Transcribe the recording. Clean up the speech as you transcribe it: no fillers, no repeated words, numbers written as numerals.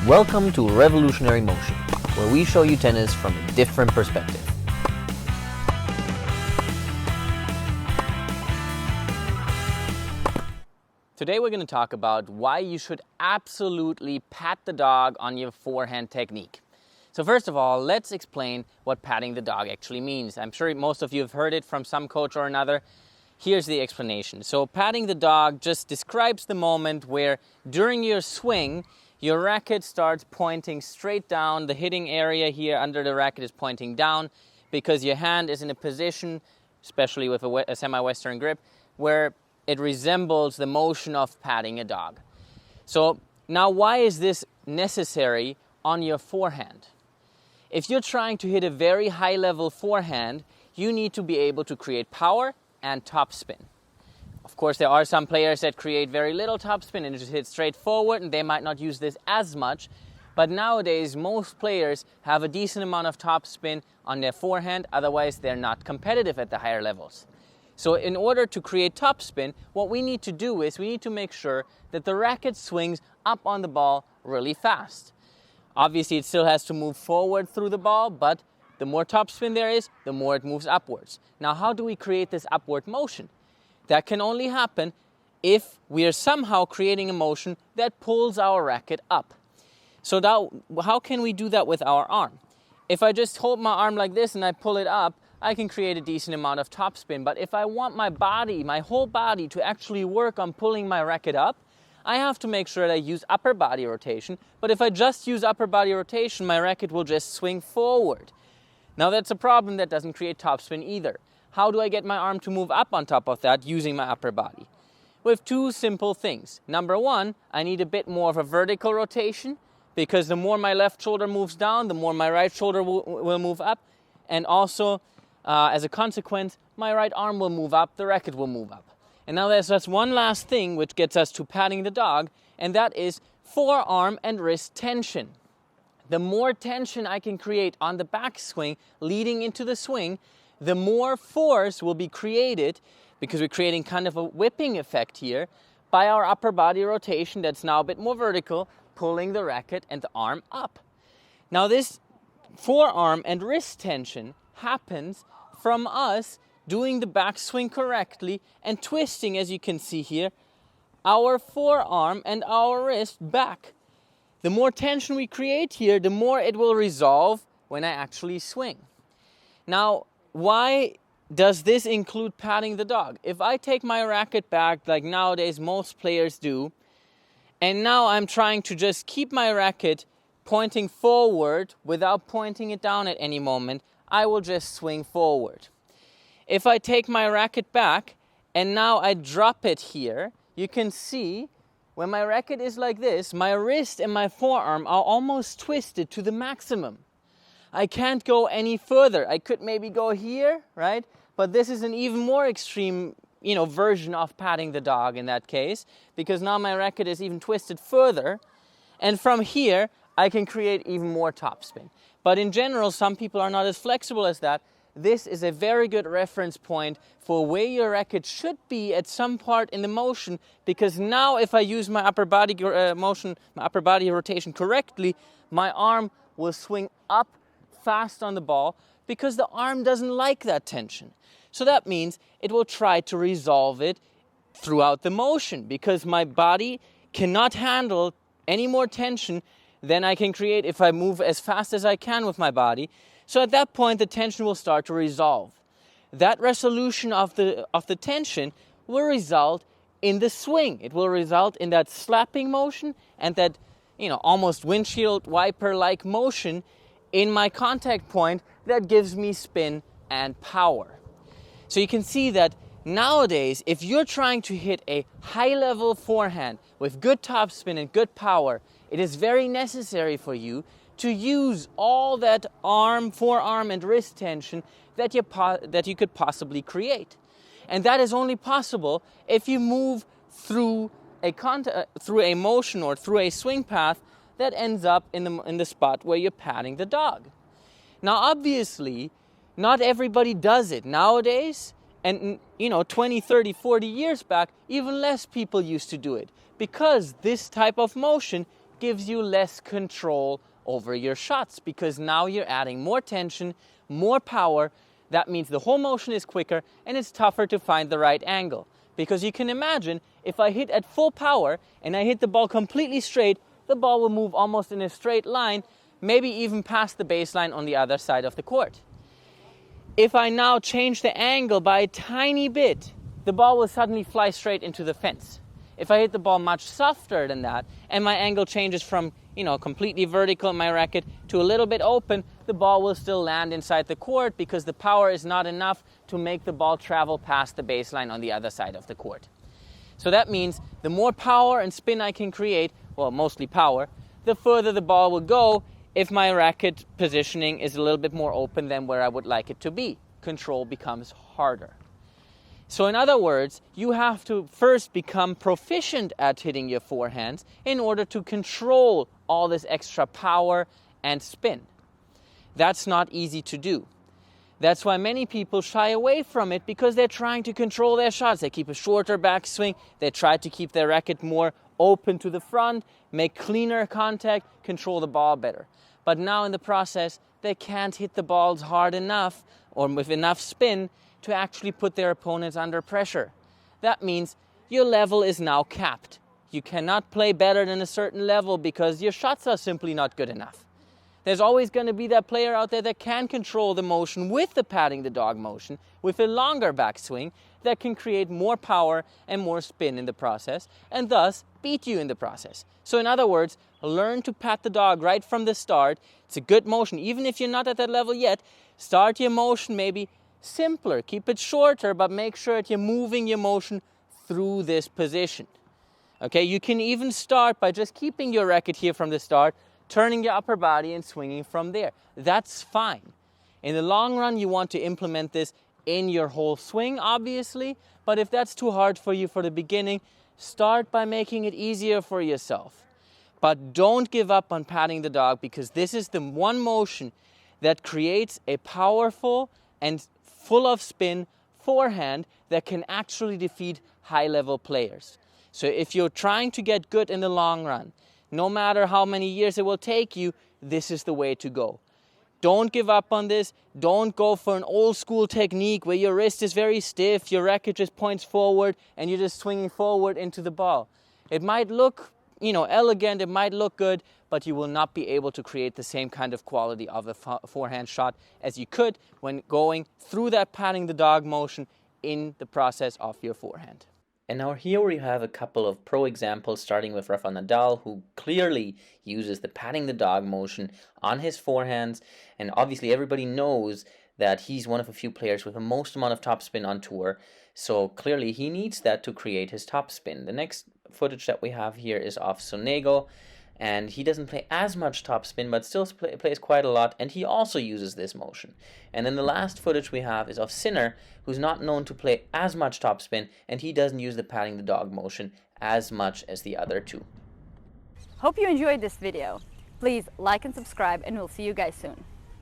Welcome to Revolutionary Motion, where we show you tennis from a different perspective. Today we're going to talk about why you should absolutely pat the dog on your forehand technique. So first of all, let's explain what patting the dog actually means. I'm sure most of you have heard it from some coach or another. Here's the explanation. So patting the dog just describes the moment where during your swing, your racket starts pointing straight down. The hitting area here under the racket is pointing down because your hand is in a position, especially with a semi-western grip, where it resembles the motion of patting a dog. So now why is this necessary on your forehand? If you're trying to hit a very high level forehand, you need to be able to create power and topspin. Of course, there are some players that create very little topspin and just hit straight forward, and they might not use this as much. But nowadays, most players have a decent amount of topspin on their forehand, otherwise they're not competitive at the higher levels. So in order to create topspin, what we need to do is we need to make sure that the racket swings up on the ball really fast. Obviously, it still has to move forward through the ball, but the more topspin there is, the more it moves upwards. Now, how do we create this upward motion? That can only happen if we are somehow creating a motion that pulls our racket up. So now, how can we do that with our arm? If I just hold my arm like this and I pull it up, I can create a decent amount of topspin. But if I want my body, my whole body, to actually work on pulling my racket up, I have to make sure that I use upper body rotation. But if I just use upper body rotation, my racket will just swing forward. Now that's a problem that doesn't create topspin either. How do I get my arm to move up on top of that using my upper body? With two simple things. Number one, I need a bit more of a vertical rotation, because the more my left shoulder moves down, the more my right shoulder will move up. And also, as a consequence, my right arm will move up, the racket will move up. And now there's just one last thing which gets us to patting the dog, and that is forearm and wrist tension. The more tension I can create on the backswing leading into the swing, the more force will be created, because we're creating kind of a whipping effect here, by our upper body rotation that's now a bit more vertical, pulling the racket and the arm up. Now this forearm and wrist tension happens from us doing the backswing correctly and twisting, as you can see here, our forearm and our wrist back. The more tension we create here, the more it will resolve when I actually swing. Now, why does this include patting the dog? If I take my racket back like nowadays most players do, and now I'm trying to just keep my racket pointing forward without pointing it down at any moment, I will just swing forward. If I take my racket back and now I drop it here, you can see when my racket is like this, my wrist and my forearm are almost twisted to the maximum. I can't go any further. I could maybe go here, right? But this is an even more extreme, version of patting the dog in that case, because now my racket is even twisted further. And from here, I can create even more topspin. But in general, some people are not as flexible as that. This is a very good reference point for where your racket should be at some part in the motion, because now if I use my upper body my upper body rotation correctly, my arm will swing up fast on the ball, because the arm doesn't like that tension. So that means it will try to resolve it throughout the motion, because my body cannot handle any more tension than I can create if I move as fast as I can with my body. So at that point, the tension will start to resolve. That resolution of the tension will result in the swing. It will result in that slapping motion and that, almost windshield wiper-like motion in my contact point that gives me spin and power. So you can see that nowadays, if you're trying to hit a high-level forehand with good topspin and good power, it is very necessary for you to use all that forearm and wrist tension that you could possibly create. And that is only possible if you move through a motion or through a swing path that ends up in the spot where you're patting the dog. Now, obviously, not everybody does it nowadays, and 20, 30, 40 years back, even less people used to do it, because this type of motion gives you less control over your shots, because now you're adding more tension, more power. That means the whole motion is quicker and it's tougher to find the right angle. Because you can imagine, if I hit at full power and I hit the ball completely straight, the ball will move almost in a straight line, maybe even past the baseline on the other side of the court. If I now change the angle by a tiny bit, the ball will suddenly fly straight into the fence. If I hit the ball much softer than that, and my angle changes from, completely vertical in my racket to a little bit open, the ball will still land inside the court because the power is not enough to make the ball travel past the baseline on the other side of the court. So that means the more power and spin I can create, well, mostly power, the further the ball will go if my racket positioning is a little bit more open than where I would like it to be. Control becomes harder. So in other words, you have to first become proficient at hitting your forehands in order to control all this extra power and spin. That's not easy to do. That's why many people shy away from it, because they're trying to control their shots. They keep a shorter backswing. They try to keep their racket more open to the front, make cleaner contact, control the ball better. But now in the process, they can't hit the balls hard enough or with enough spin to actually put their opponents under pressure. That means your level is now capped. You cannot play better than a certain level because your shots are simply not good enough. There's always going to be that player out there that can control the motion with the patting the dog motion, with a longer backswing that can create more power and more spin in the process, and thus beat you in the process. So in other words, learn to pat the dog right from the start. It's a good motion. Even if you're not at that level yet, start your motion maybe simpler. Keep it shorter, but make sure that you're moving your motion through this position. Okay, you can even start by just keeping your racket here from the start, turning your upper body and swinging from there. That's fine. In the long run, you want to implement this in your whole swing, obviously, but if that's too hard for you for the beginning, start by making it easier for yourself. But don't give up on patting the dog, because this is the one motion that creates a powerful and full of spin forehand that can actually defeat high-level players. So if you're trying to get good in the long run, no matter how many years it will take you, this is the way to go. Don't give up on this. Don't go for an old school technique where your wrist is very stiff, your racket just points forward, and you're just swinging forward into the ball. It might look, elegant, it might look good, but you will not be able to create the same kind of quality of a forehand shot as you could when going through that patting the dog motion in the process of your forehand. And now here we have a couple of pro examples, starting with Rafael Nadal, who clearly uses the patting the dog motion on his forehands. And obviously everybody knows that he's one of a few players with the most amount of topspin on tour. So clearly he needs that to create his topspin. The next footage that we have here is of Sonego. And he doesn't play as much topspin, but still plays quite a lot, and he also uses this motion. And then the last footage we have is of Sinner, who's not known to play as much topspin, and he doesn't use the patting the dog motion as much as the other two. Hope you enjoyed this video. Please like and subscribe, and we'll see you guys soon.